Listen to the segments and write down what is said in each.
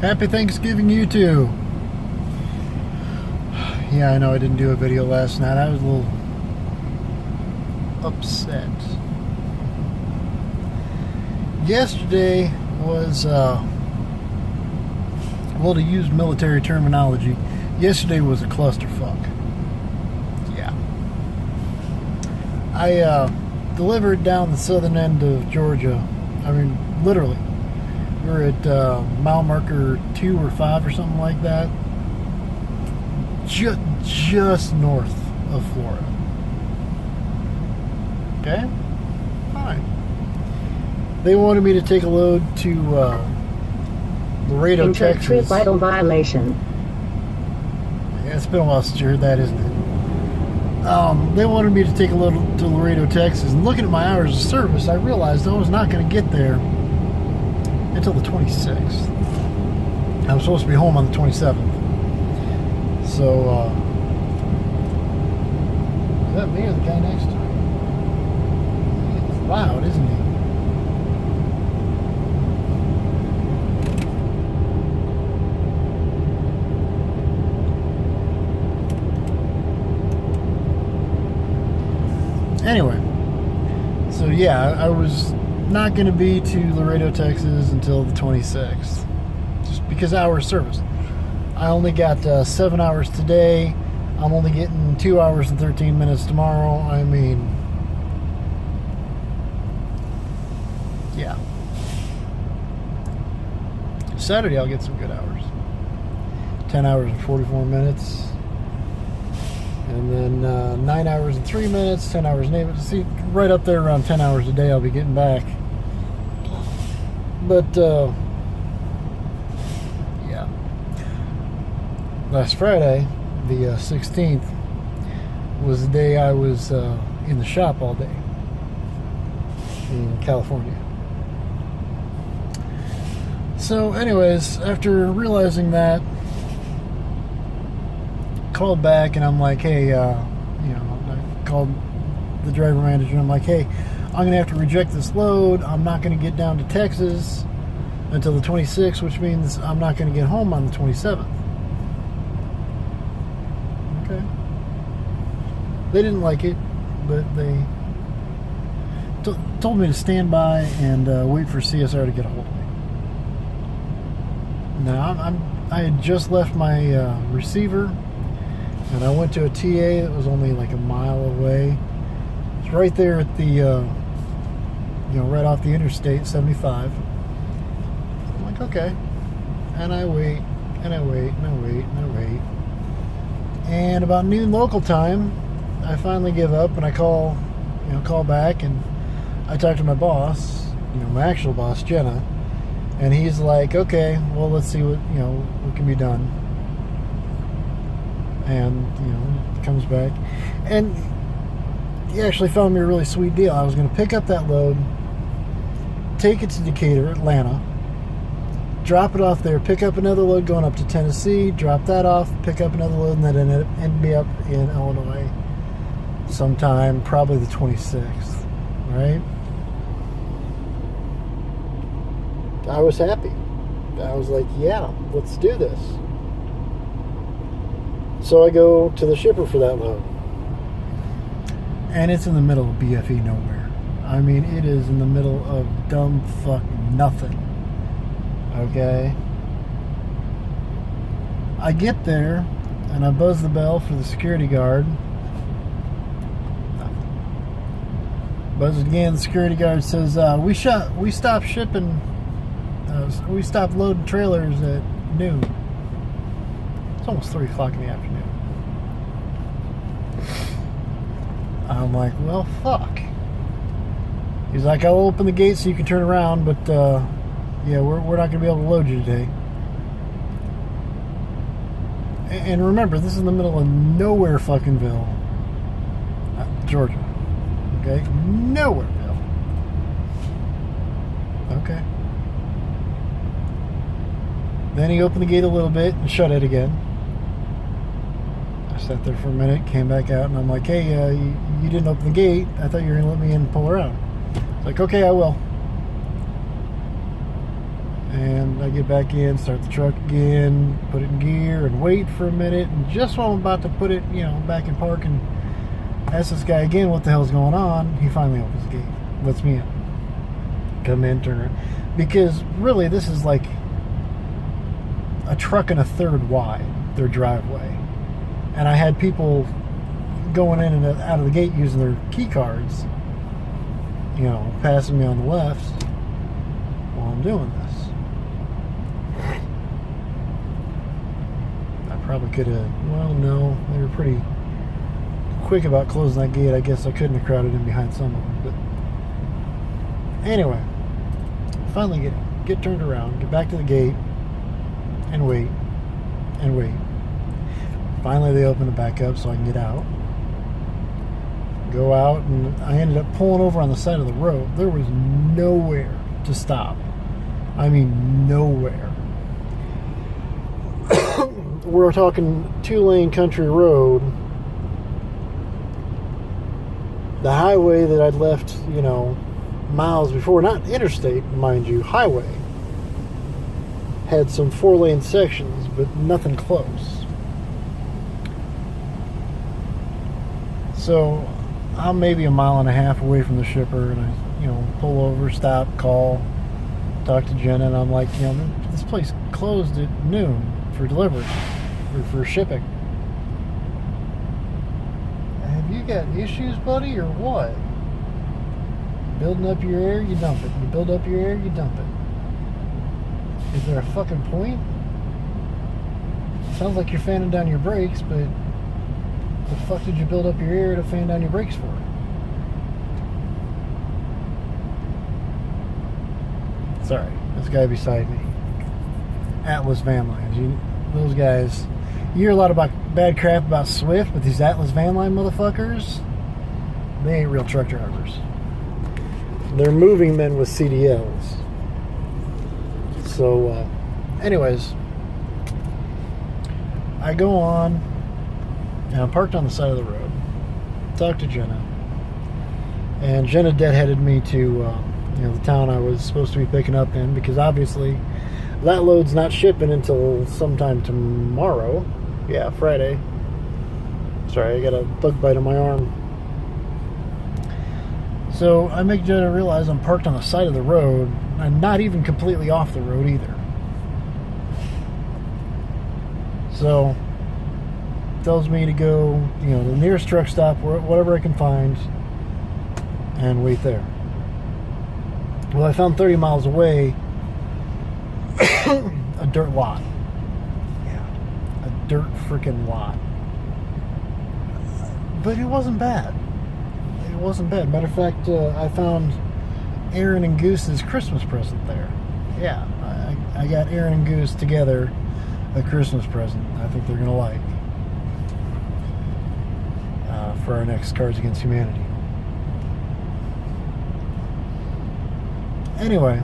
Happy Thanksgiving, you too. Yeah, I know I didn't do a video last night. I was a little upset. Yesterday was, well, to use military terminology, yesterday was a clusterfuck. Yeah. I delivered down the southern end of Georgia. I mean, literally. We were at mile marker 2 or 5 or something like that. Just north of Florida. Okay? Fine. They wanted me to take a load to Laredo, Texas. Trip vital violation. Yeah, it's been a while since you heard that, isn't it? They wanted me to take a load to Laredo, Texas. And looking at my hours of service, I realized I was not going to get there until the 26th. I was supposed to be home on the 27th. So, is that me or the guy next to me? He's loud, isn't he? Anyway, so yeah, I was not going to be to Laredo, Texas until the 26th. Just because hours service. I only got 7 hours today. I'm only getting 2 hours and 13 minutes tomorrow. I mean, yeah. Saturday I'll get some good hours. 10 hours and 44 minutes. And then 9 hours and 3 minutes, 10 hours and 8 minutes. See, right up there around 10 hours a day I'll be getting back. But, yeah. Last Friday, the 16th, was the day I was in the shop all day in California. So anyways, after realizing that, called back and I'm like, hey, I called the driver manager and I'm like, hey, I'm going to have to reject this load. I'm not going to get down to Texas until the 26th, which means I'm not going to get home on the 27th. Okay. They didn't like it, but they told me to stand by and wait for CSR to get a hold of me. Now, I had just left my receiver, and I went to a TA that was only like a mile away. It's right there at the, right off the interstate, 75. I'm like, okay. And I wait, and I wait, and I wait, and I wait. And about noon local time, I finally give up, and I call back, and I talk to my boss, my actual boss, Jenna, and he's like, okay, well, let's see what can be done. And, he comes back. And he actually found me a really sweet deal. I was going to pick up that load, take it to Decatur, Atlanta, drop it off there, pick up another load going up to Tennessee, drop that off, pick up another load, and then end me up in Illinois sometime, probably the 26th, right? I was happy. I was like, yeah, let's do this. So I go to the shipper for that load. And it's in the middle of BFE nowhere. I mean, it is in the middle of dumb fuck nothing. Okay? I get there, and I buzz the bell for the security guard. Nothing. Buzz it again, the security guard says, we stopped shipping, we stopped loading trailers at noon. It's almost 3 o'clock in the afternoon. I'm like, well, fuck. He's like, I'll open the gate so you can turn around, but yeah, we're not going to be able to load you today. And remember, this is in the middle of nowhere fuckingville, Georgia. Okay? Nowhereville. Okay. Then he opened the gate a little bit and shut it again. I sat there for a minute, came back out, and I'm like, hey, you didn't open the gate. I thought you were going to let me in and pull around. It's like, okay, I will. And I get back in, start the truck again, put it in gear, and wait for a minute. And just when I'm about to put it, back in park and ask this guy again what the hell's going on, he finally opens the gate, lets me in. Come in, turn around. Because really, this is like a truck and a third wide, their driveway. And I had people going in and out of the gate using their key cards, passing me on the left while I'm doing this. I probably could have, no, they were pretty quick about closing that gate. I guess I couldn't have crowded in behind some of them. But anyway, finally get turned around, get back to the gate, and wait. Finally, they open it back up so I can get out. Go out, and I ended up pulling over on the side of the road. There was nowhere to stop. I mean, nowhere. We're talking 2-lane country road. The highway that I'd left, miles before, not interstate, mind you, highway, had some 4-lane sections, but nothing close. So I'm maybe a mile and a half away from the shipper, and I, pull over, stop, call, talk to Jenna, and I'm like, this place closed at noon for delivery, for shipping. Have you got issues, buddy, or what? Building up your air, you dump it. You build up your air, you dump it. Is there a fucking point? Sounds like you're fanning down your brakes, but the fuck did you build up your air to fan down your brakes for? Sorry, this guy beside me. Atlas Van Lines. Those guys, you hear a lot about bad crap about Swift, but these Atlas Van Line motherfuckers, they ain't real truck drivers. They're moving men with CDLs. So, anyways, I go on, and I'm parked on the side of the road. Talk to Jenna, and Jenna deadheaded me to the town I was supposed to be picking up in, because obviously that load's not shipping until sometime tomorrow. Yeah, Friday. Sorry, I got a bug bite on my arm. So I make Jenna realize I'm parked on the side of the road. I'm not even completely off the road either. So tells me to go, the nearest truck stop, whatever I can find, and wait there. Well, I found 30 miles away a dirt lot. Yeah, a dirt freaking lot. But it wasn't bad. It wasn't bad. Matter of fact, I found Aaron and Goose's Christmas present there. Yeah, I got Aaron and Goose together a Christmas present I think they're going to like for our next Cards Against Humanity. Anyway,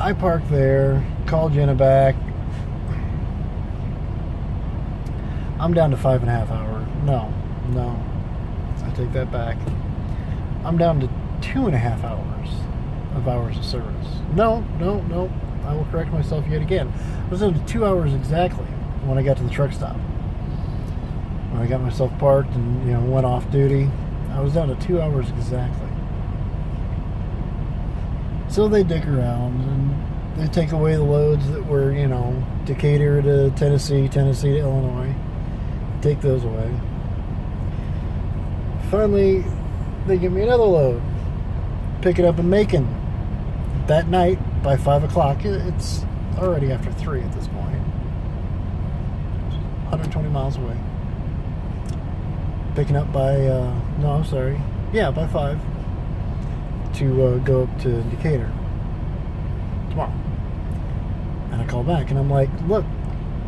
I parked there, called Jenna back. I'm down to 5.5 hours. No, I take that back. I'm down to 2.5 hours of service. No, I will correct myself yet again. I was down to 2 hours exactly when I got to the truck stop. When I got myself parked and went off duty, I was down to 2 hours exactly. So they dick around and they take away the loads that were, Decatur to Tennessee to Illinois. Take those away. Finally, they give me another load. Pick it up in Macon. That night, by 5 o'clock, it's already after 3 at this point. 120 miles away. Picking up by, by 5 to go up to Decatur tomorrow. And I call back and I'm like, look,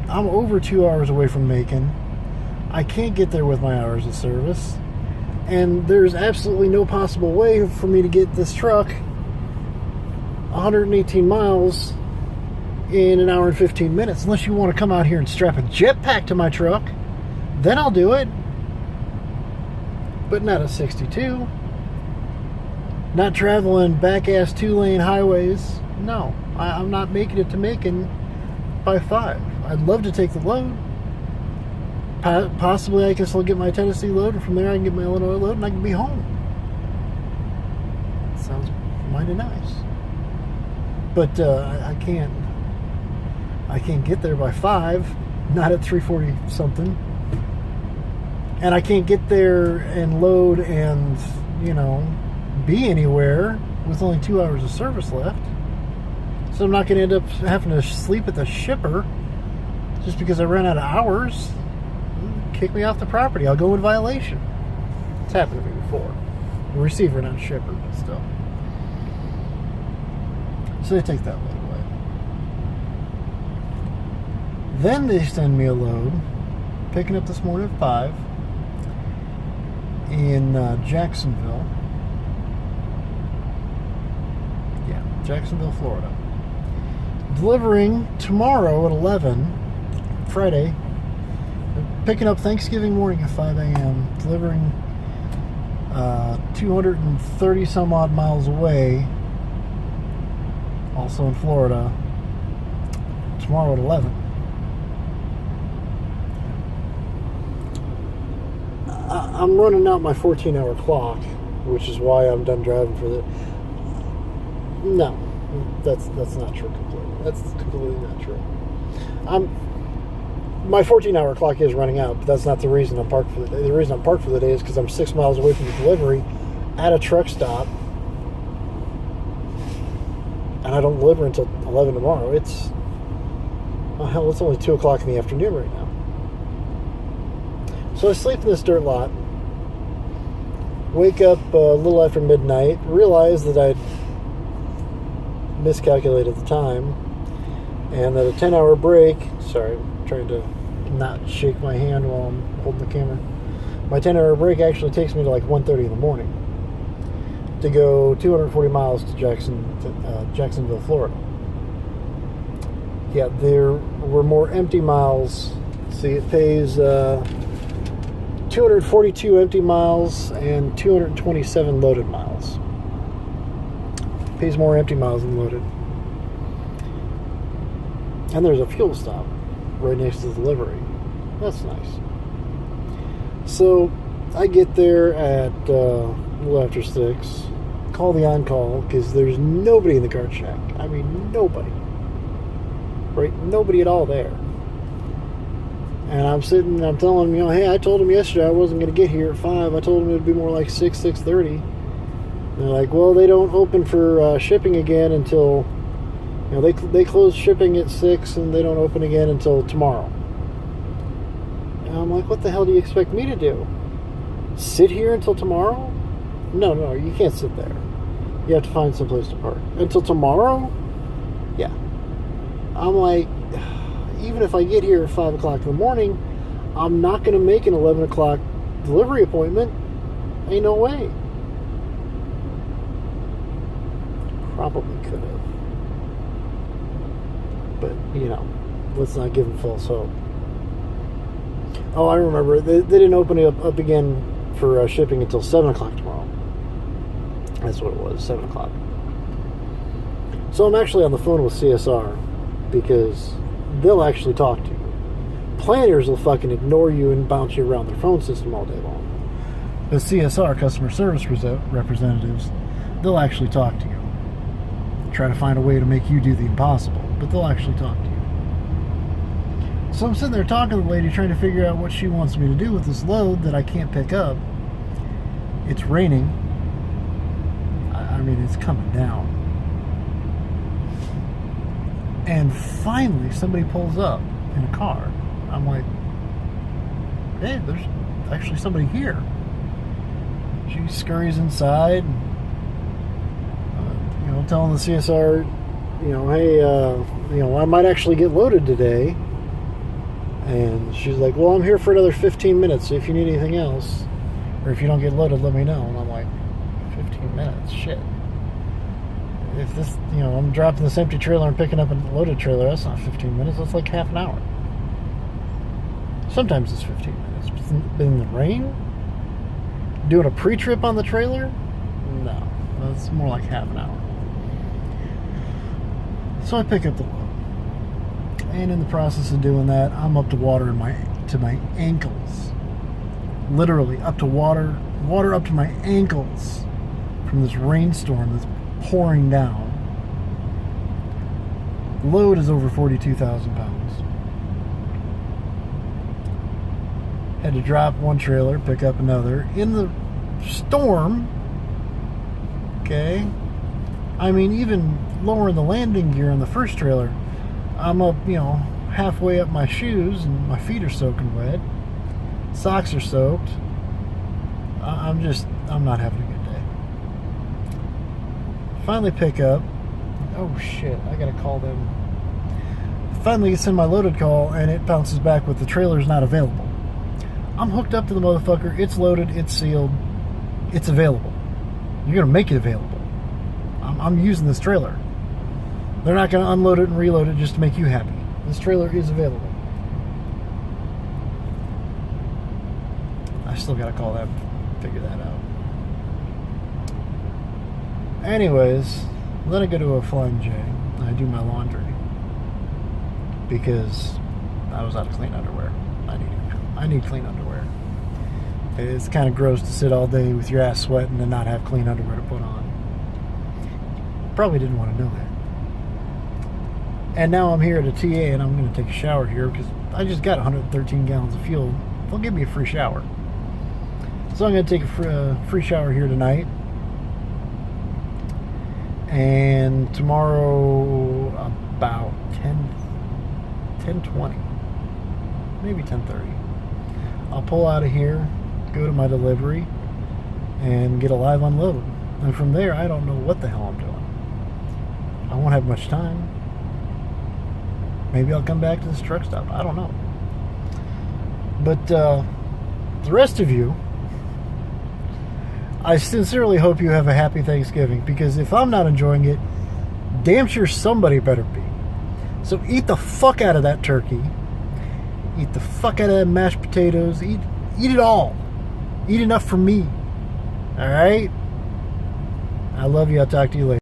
I'm over 2 hours away from Macon. I can't get there with my hours of service. And there's absolutely no possible way for me to get this truck 118 miles in an hour and 15 minutes. Unless you want to come out here and strap a jetpack to my truck. Then I'll do it. But not at 62. not traveling back-ass 2-lane highways. No, I'm not making it to Macon by 5. I'd love to take the load. Possibly I can still get my Tennessee load, and from there I can get my Illinois load, and I can be home. Sounds mighty nice. But I can't get there by 5, not at 3:40 something. And I can't get there and load and, be anywhere with only 2 hours of service left. So I'm not going to end up having to sleep at the shipper just because I ran out of hours. Kick me off the property. I'll go in violation. It's happened to me before. The receiver, not shipper, but still. So they take that load away. Then they send me a load, picking up this morning at 5 in Jacksonville. Yeah, Jacksonville, Florida. Delivering tomorrow at 11, Friday. Picking up Thanksgiving morning at 5 a.m. Delivering 230 some odd miles away, also in Florida, tomorrow at 11. I'm running out my 14-hour clock, which is why I'm done driving for the... No, that's not true completely. That's completely not true. My 14-hour clock is running out, but that's not the reason I'm parked for the day. The reason I'm parked for the day is because I'm 6 miles away from the delivery at a truck stop, and I don't deliver until 11 tomorrow. It's only 2 o'clock in the afternoon right now. So I sleep in this dirt lot, wake up a little after midnight, realize that I'd miscalculated the time, and that a 10-hour break, sorry, I'm trying to not shake my hand while I'm holding the camera. My 10-hour break actually takes me to like 1:30 in the morning to go 240 miles to Jacksonville, Florida. Yeah, there were more empty miles. See, it pays 242 empty miles and 227 loaded miles. It pays more empty miles than loaded. And there's a fuel stop right next to the delivery. That's nice. So I get there at a little after 6, call the on-call because there's nobody in the cart shack. I mean, nobody. Right? Nobody at all there. And I'm sitting, I'm telling them, hey, I told them yesterday I wasn't going to get here at 5. I told them it would be more like 6:30. And they're like, well, they don't open for shipping again until... they close shipping at 6 and they don't open again until tomorrow. And I'm like, what the hell do you expect me to do? Sit here until tomorrow? No, you can't sit there. You have to find someplace to park. Until tomorrow? Yeah. I'm like, even if I get here at 5 o'clock in the morning, I'm not going to make an 11 o'clock delivery appointment. Ain't no way. Probably could have. But, let's not give them false hope. Oh, I remember. They didn't open it up again for shipping until 7 o'clock tomorrow. That's what it was, 7 o'clock. So I'm actually on the phone with CSR because they'll actually talk to you. Planners will fucking ignore you and bounce you around their phone system all day long. But CSR, customer service representatives, they'll actually talk to you. Try to find a way to make you do the impossible, but they'll actually talk to you. So I'm sitting there talking to the lady, trying to figure out what she wants me to do with this load that I can't pick up. It's raining. I mean, it's coming down. And finally, somebody pulls up in a car. I'm like, hey, there's actually somebody here. She scurries inside, telling the CSR, hey, I might actually get loaded today. And she's like, well, I'm here for another 15 minutes, so if you need anything else, or if you don't get loaded, let me know. And I'm like, 15 minutes? Shit. If this, I'm dropping this empty trailer and picking up a loaded trailer, that's not 15 minutes, that's like half an hour. Sometimes it's 15 minutes. But in the rain? Doing a pre-trip on the trailer? No. Well, it's more like half an hour. So I pick up the load. And in the process of doing that, I'm up to water to my ankles. Literally up to water up to my ankles from this rainstorm that's pouring down. The load is over 42,000 pounds. Had to drop one trailer, pick up another in the storm. Okay. I mean, even lowering the landing gear on the first trailer, I'm up, halfway up my shoes and my feet are soaking wet. Socks are soaked. I'm not having a good day. Finally pick up. Oh shit, I gotta call them. Finally send my loaded call and it bounces back with the trailer's not available. I'm hooked up to the motherfucker. It's loaded. It's sealed. It's available. You're gonna make it available. I'm using this trailer. They're not gonna unload it and reload it just to make you happy. This trailer is available. I still gotta call them, figure that out. Anyways, then I go to a Flying J. I do my laundry because I was out of clean underwear. I need clean underwear. It's kind of gross to sit all day with your ass sweating and not have clean underwear to put on. Probably didn't want to know that. And now I'm here at a TA and I'm going to take a shower here because I just got 113 gallons of fuel. They'll give me a free shower. So I'm going to take a free shower here tonight. And tomorrow about 10:20, maybe 10:30. I'll pull out of here, go to my delivery, and get a live unload. And from there, I don't know what the hell I'm doing. I won't have much time. Maybe I'll come back to this truck stop. I don't know. But the rest of you, I sincerely hope you have a happy Thanksgiving, because if I'm not enjoying it, damn sure somebody better be. So eat the fuck out of that turkey. Eat the fuck out of that mashed potatoes. Eat it all. Eat enough for me. All right? I love you. I'll talk to you later.